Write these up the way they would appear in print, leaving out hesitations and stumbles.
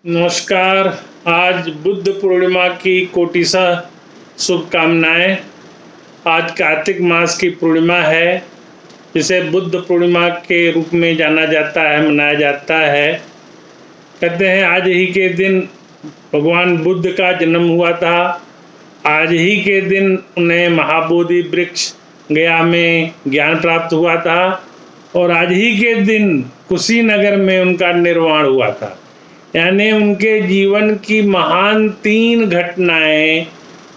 नमस्कार। आज बुद्ध पूर्णिमा की कोटिशः शुभकामनाएं। आज कार्तिक मास की पूर्णिमा है, जिसे बुद्ध पूर्णिमा के रूप में जाना जाता है, मनाया जाता है। कहते हैं आज ही के दिन भगवान बुद्ध का जन्म हुआ था। आज ही के दिन उन्हें महाबोधि वृक्ष गया में ज्ञान प्राप्त हुआ था और आज ही के दिन कुशीनगर में उनका निर्वाण हुआ था। यानी उनके जीवन की महान 3 घटनाएं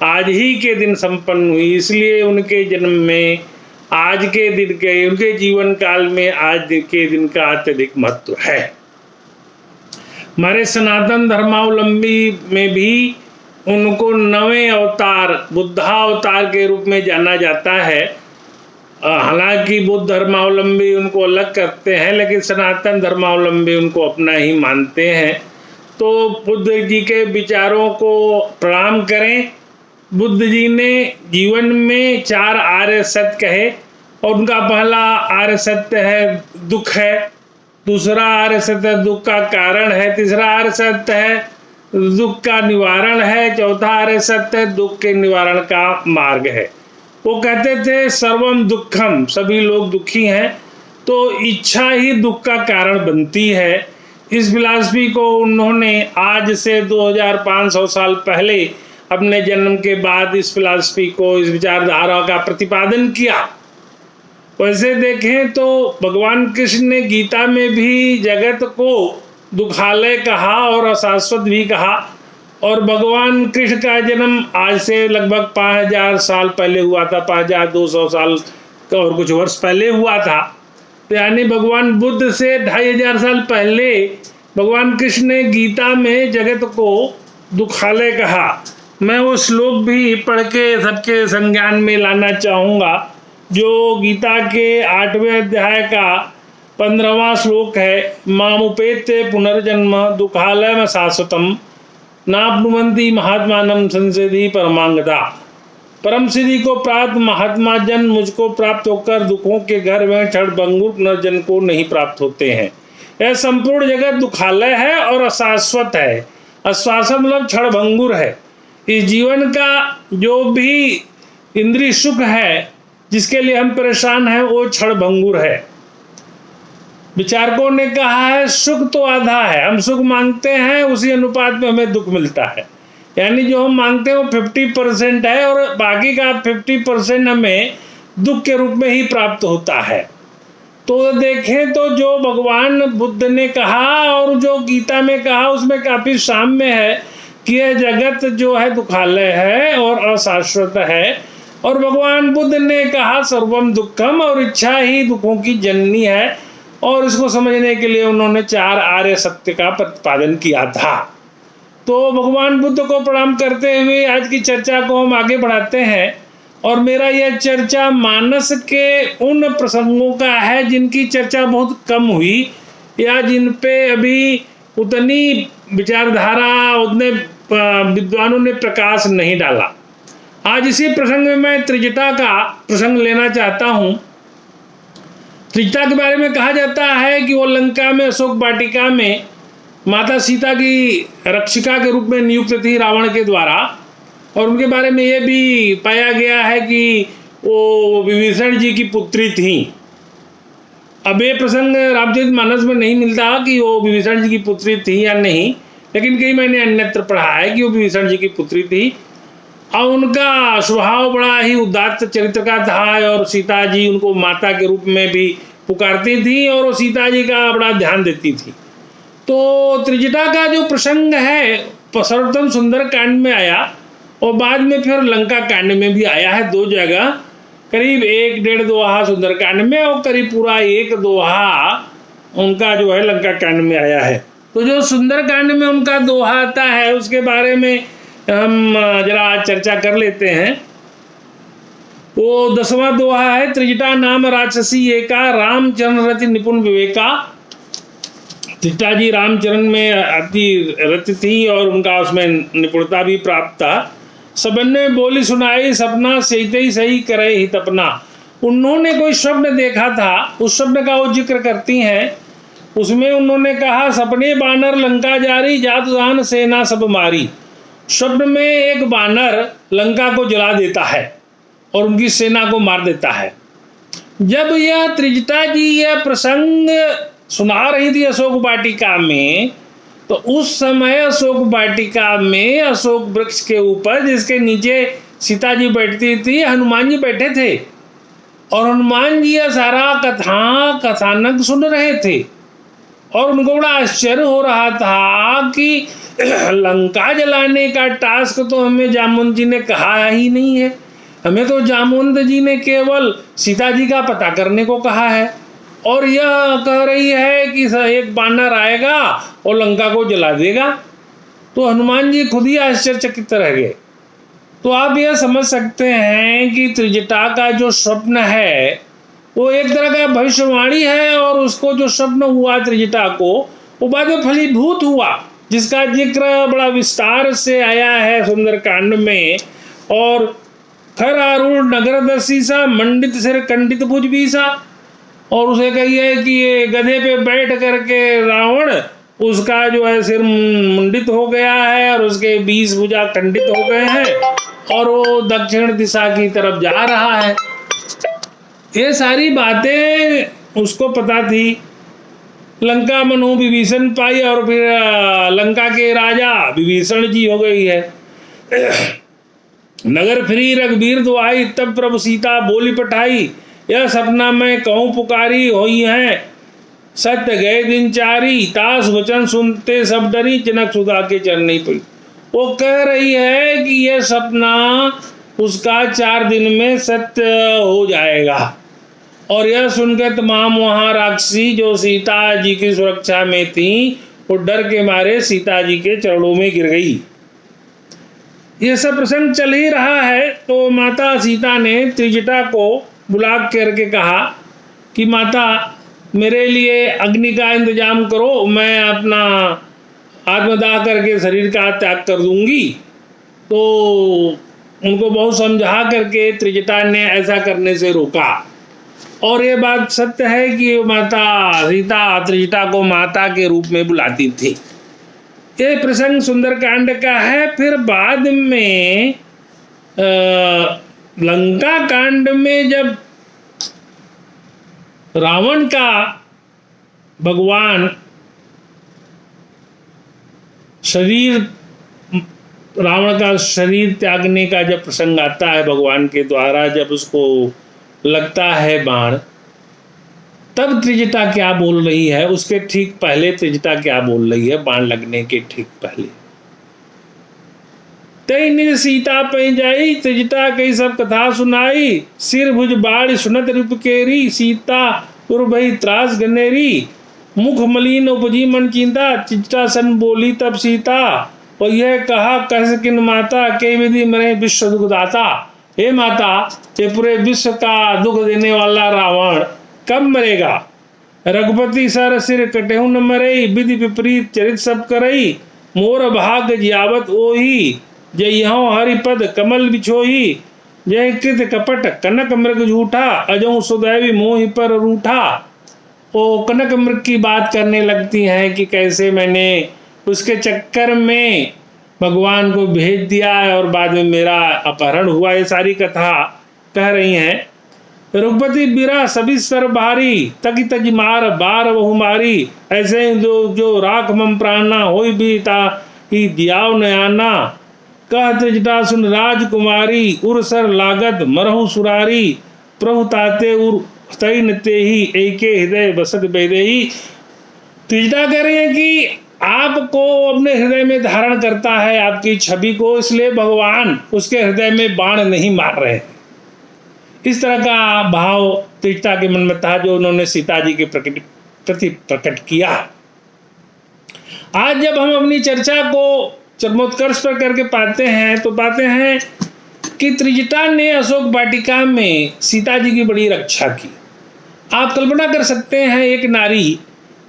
आज ही के दिन संपन्न हुई। इसलिए उनके जन्म में आज के दिन के उनके जीवन काल में आज के दिन का अत्यधिक महत्व है। हमारे सनातन धर्मावलंबी में भी उनको 9वें अवतार बुद्धावतार के रूप में जाना जाता है। हालांकि बुद्ध धर्मावलंबी उनको अलग करते हैं, लेकिन सनातन धर्मावलंबी उनको अपना ही मानते हैं। तो बुद्ध जी के विचारों को प्रणाम करें। बुद्ध जी ने जीवन में 4 आर्य सत्य कहे और उनका पहला आर्य सत्य है दुख है, दूसरा आर्य सत्य दुख का कारण है, तीसरा आर्य सत्य है दुख का निवारण है, चौथा आर्य सत्य दुख के निवारण का मार्ग है। वो कहते थे सर्वम दुखम, सभी लोग दुखी हैं, तो इच्छा ही दुख का कारण बनती है। इस फिलॉसफी को उन्होंने आज से 2500 साल पहले अपने जन्म के बाद इस फिलॉसफी को, इस विचारधारा का प्रतिपादन किया। वैसे देखें तो भगवान कृष्ण ने गीता में भी जगत को दुखालय कहा और अशाश्वत भी कहा। और भगवान कृष्ण का जन्म आज से लगभग 5000 साल पहले हुआ था, 5200 साल और कुछ वर्ष पहले हुआ था। तो यानी भगवान बुद्ध से 2500 साल पहले भगवान कृष्ण ने गीता में जगत को दुखालय कहा। मैं वो श्लोक भी पढ़ के सबके संज्ञान में लाना चाहूँगा, जो गीता के 8वें अध्याय का 15वां श्लोक है। मामुपेत्य पुनर्जन्म दुखालयम शाश्वतम नाप्नुवन्ति महात्मानं संसिद्धि परमांगता। परम सिद्धि को प्राप्त महात्मा जन मुझको प्राप्त होकर दुखों के घर में क्षणभंगुर पुनर्जन्म को नहीं प्राप्त होते हैं। यह संपूर्ण जगत दुखालय है और अशाश्वत है। अशाश्वत मतलब क्षणभंगुर है। इस जीवन का जो भी इंद्रिय सुख है, जिसके लिए हम परेशान हैं, वो क्षणभंगुर है। विचारकों ने कहा है सुख तो आधा है, हम सुख मांगते हैं उसी अनुपात में हमें दुख मिलता है। यानी जो हम मांगते हैं वो 50% है और बाकी का 50% हमें दुख के रूप में ही प्राप्त होता है। तो देखें तो जो भगवान बुद्ध ने कहा और जो गीता में कहा उसमें काफ़ी साम्य है कि यह जगत जो है दुखालय है और अशाश्वत है। और भगवान बुद्ध ने कहा सर्वम दुखम, और इच्छा ही दुखों की जननी है। और इसको समझने के लिए उन्होंने 4 आर्य सत्य का प्रतिपादन किया था। तो भगवान बुद्ध को प्रणाम करते हुए आज की चर्चा को हम आगे बढ़ाते हैं। और मेरा यह चर्चा मानस के उन प्रसंगों का है जिनकी चर्चा बहुत कम हुई या जिन पे अभी उतनी विचारधारा, उतने विद्वानों ने प्रकाश नहीं डाला। आज इसी प्रसंग में मैं त्रिजटा का प्रसंग लेना चाहता हूँ। त्रिजटा के बारे में कहा जाता है कि वो लंका में अशोक वाटिका में माता सीता की रक्षिका के रूप में नियुक्त थी रावण के द्वारा। और उनके बारे में ये भी पाया गया है कि वो विभीषण जी की पुत्री थी। अब ये प्रसंग रामचरितमानस में नहीं मिलता कि वो विभीषण जी की पुत्री थी या नहीं, लेकिन कहीं मैंने अन्यत्र पढ़ा है कि वो विभीषण जी की पुत्री थी। और उनका स्वभाव बड़ा ही उदात्त चरित्र का था और सीता जी उनको माता के रूप में भी पुकारती थी और वो सीता जी का बड़ा ध्यान देती थी। तो त्रिजटा का जो प्रसंग है सर्वोत्तम सुंदर कांड में आया और बाद में फिर लंका कांड में भी आया है। 2 जगह, करीब 1-1.5 दोहा सुंदर कांड में और करीब पूरा 1 दोहा उनका जो है लंका कांड में आया है। तो जो सुंदर कांड में उनका दोहा आता है उसके बारे में हम जरा चर्चा कर लेते हैं। वो 10वां दोहा है। त्रिजटा नाम राक्षसी एका रामचरण रति निपुण विवेका। त्रिजटा जी रामचरण में अति रति थी और उनका उसमें निपुणता भी प्राप्त था। सबने बोली सुनाई सपना सही ही सही करे हित अपना। उन्होंने कोई स्वप्न देखा था, उस स्वप्न का वो जिक्र करती हैं उसमें उन्होंने कहा, सपने बानर लंका जारी, जात जान सेना सब मारी। स्वप्न में एक बानर लंका को जला देता है और उनकी सेना को मार देता है। जब यह त्रिजटा जी यह प्रसंग सुना रही थी अशोक वाटिका में, तो उस समय अशोक वाटिका में अशोक वृक्ष के ऊपर, जिसके नीचे सीता जी बैठती थी, हनुमान जी बैठे थे और हनुमान जी यह सारा कथानक सुन रहे थे और उनको बड़ा आश्चर्य हो रहा था कि लंका जलाने का टास्क तो हमें जामुन जी ने कहा ही नहीं है। हमें तो जामुन जी ने केवल सीता जी का पता करने को कहा है और यह कह रही है कि एक बानर आएगा और लंका को जला देगा। तो हनुमान जी खुद ही आश्चर्यचकित रह गए। तो आप यह समझ सकते हैं कि त्रिजटा का जो स्वप्न है वो एक तरह का भविष्यवाणी है और उसको जो स्वप्न हुआ त्रिजटा को, वो बाद में फलीभूत हुआ, जिसका जिक्र बड़ा विस्तार से आया है सुंदरकांड में। और खर आरूढ़ नगर दसीसा, मंडित सिर कंडित भुज बीसा, और उसे कहिए कि ये गधे पे बैठ करके रावण, उसका जो है सिर मुंडित हो गया है और उसके 20 भुजा खंडित हो गए हैं और वो दक्षिण दिशा की तरफ जा रहा है। ये सारी बातें उसको पता थी। लंका मनु विभीषण पाई और फिर लंका के राजा विभीषण जी हो गई है। नगर फिरी रघुबीर दुआई, तब प्रभु सीता बोली पठाई, यह सपना मैं कहूँ पुकारी, होई है सत्य गए दिन चारी, तास वचन सुनते सब डरी, जनक सुधा के चरण नहीं पड़ी। वो कह रही है कि यह सपना उसका 4 दिन में सत्य हो जाएगा। और यह सुनकर तमाम वहां राक्षसी जो सीता जी की सुरक्षा में थी, वो डर के मारे सीता जी के चरणों में गिर गई। यह सब प्रसंग चल ही रहा है तो माता सीता ने त्रिजटा को बुला करके कहा कि माता, मेरे लिए अग्नि का इंतजाम करो, मैं अपना आत्मदाह करके शरीर का त्याग कर दूंगी। तो उनको बहुत समझा करके त्रिजटा ने ऐसा करने से रोका। और ये बात सत्य है कि माता सीता त्रिजटा को माता के रूप में बुलाती थी। ये प्रसंग सुंदरकांड का है। फिर बाद में लंका कांड में जब रावण का भगवान शरीर, रावण का शरीर त्यागने का जब प्रसंग आता है भगवान के द्वारा, जब उसको लगता है बाण, तब त्रिजटा क्या बोल रही है? उसके ठीक पहले त्रिजटा क्या बोल रही है? बाण लगने के ठीक पहले, तई निज सीता पै जाई, त्रिजटा कई सब कथा सुनाई, सिर भुज बाढ़ सुनत रूप केरी, सीता उर्भई त्रास गनेरी, मुख मलिन उपजी मन चिंता, त्रिजटा सन बोली तब सीता, और यह कहा कस किन माता, के विधि मरे विश्व दुखदाता। हे माता, ये पूरे विश्व का दुख देने वाला रावण कब मरेगा? रघुपति सर सिर कटेहु न मरई, विधि विपरीत चरित सब करई, मोर भाग जियावत ओही, जय यहाँ हरिपद कमल बिछोही, जय कृत कपट कनक मृग झूठा, अजो सुदैवी मोहि पर रूठा। वो कनक मृग की बात करने लगती हैं कि कैसे मैंने उसके चक्कर में भगवान को भेज दिया है और बाद में मेरा अपहरण हुआ। ये सारी कथा कह रही हैं। रघुपति बिरा सभी सर भारी, तकी तकी मार बार बहु मारी, ऐसे जो राख मम प्राणा होई भी ता ही दियाव नयाना, कह त्रिजटा सुन राजकुमारी, उर सर लागत मरहु सुरारी, प्रभु ताते उर तई नते ही, एके हृदय बसत बेदेही। त्रिजटा कह रही है कि आपको अपने हृदय में धारण करता है, आपकी छवि को, इसलिए भगवान उसके हृदय में बाण नहीं मार रहे। इस तरह का भाव त्रिजटा के मन में था जो उन्होंने सीता जी के प्रति प्रकट किया। आज जब हम अपनी चर्चा को चरमोत्कर्ष पर करके पाते हैं तो पाते हैं कि त्रिजटा ने अशोक वाटिका में सीता जी की बड़ी रक्षा की। आप कल्पना कर सकते हैं एक नारी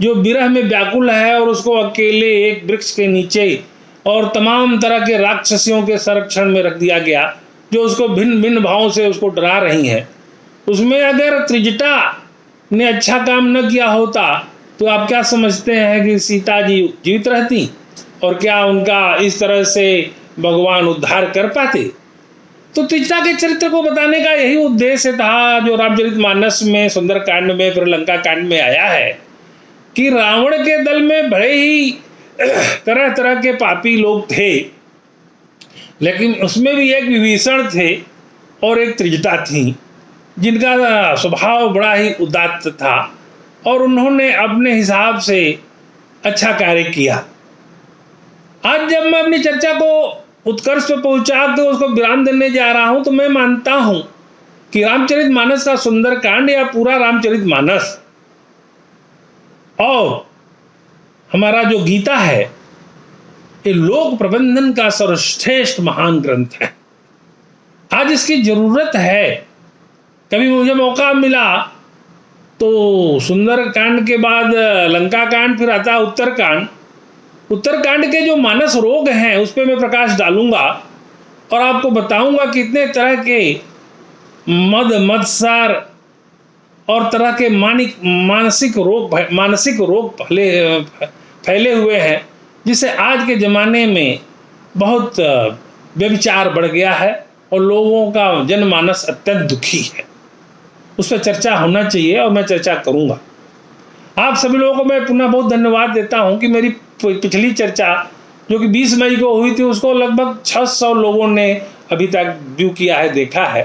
जो विरह में व्याकुल है और उसको अकेले एक वृक्ष के नीचे और तमाम तरह के राक्षसियों के संरक्षण में रख दिया गया, जो उसको भिन्न भिन्न भावों से उसको डरा रही हैं। उसमें अगर त्रिजटा ने अच्छा काम न किया होता तो आप क्या समझते हैं कि सीता जी जीवित रहती और क्या उनका इस तरह से भगवान उद्धार कर पाते? तो तीता के चरित्र को बताने का यही उद्देश्य था जो रामचरितमानस में, सुंदरकांड में, फिर लंका कांड में आया है कि रावण के दल में बड़े ही तरह तरह के पापी लोग थे, लेकिन उसमें भी एक विभीषण थे और एक त्रिजटा थी जिनका स्वभाव बड़ा ही उदात्त था और उन्होंने अपने हिसाब से अच्छा कार्य किया। आज जब मैं अपनी चर्चा को उत्कर्ष पे पहुंचा के उसको विराम देने जा रहा हूं तो मैं मानता हूं कि रामचरितमानस का सुंदरकांड या पूरा रामचरितमानस और हमारा जो गीता है ये लोक प्रबंधन का सर्वश्रेष्ठ महान ग्रंथ है। आज इसकी जरूरत है। कभी मुझे मौका मिला तो सुंदरकांड के बाद लंका कांड, फिर आता उत्तरकांड। उत्तरकांड के जो मानस रोग हैं उस पर मैं प्रकाश डालूंगा और आपको बताऊंगा कि इतने तरह के मद, मत्सर और तरह के मानसिक रोग फैले हुए हैं जिससे आज के ज़माने में बहुत व्यभिचार बढ़ गया है और लोगों का जनमानस अत्यंत दुखी है। उस पर चर्चा होना चाहिए और मैं चर्चा करूंगा। आप सभी लोगों को मैं पुनः बहुत धन्यवाद देता हूं कि मेरी पिछली चर्चा जो कि 20 मई को हुई थी उसको लगभग 600 लोगों ने अभी तक व्यू किया है, देखा है।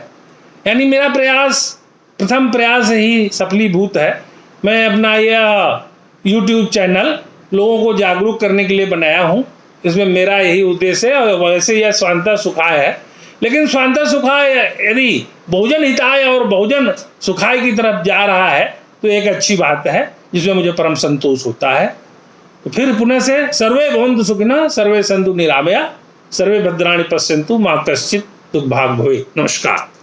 यानी मेरा प्रयास प्रथम प्रयास ही सफलीभूत है। मैं अपना यह YouTube चैनल लोगों को जागरूक करने के लिए बनाया हूं। इसमें मेरा यही उद्देश्य है। और वैसे यह स्वांतः सुखाय है, लेकिन स्वांतः सुखाय यदि बहुजन हिताय और बहुजन सुखाय की तरफ जा रहा है तो एक अच्छी बात है जिसमें मुझे परम संतोष होता है। तो फिर पुनः से सर्वे भवन्तु सुखिनः, सर्वे सन्तु निरामया, सर्वे भद्राणि पश्यन्तु, मा कश्चित् दुर्भाग् भवेत्। नमस्कार।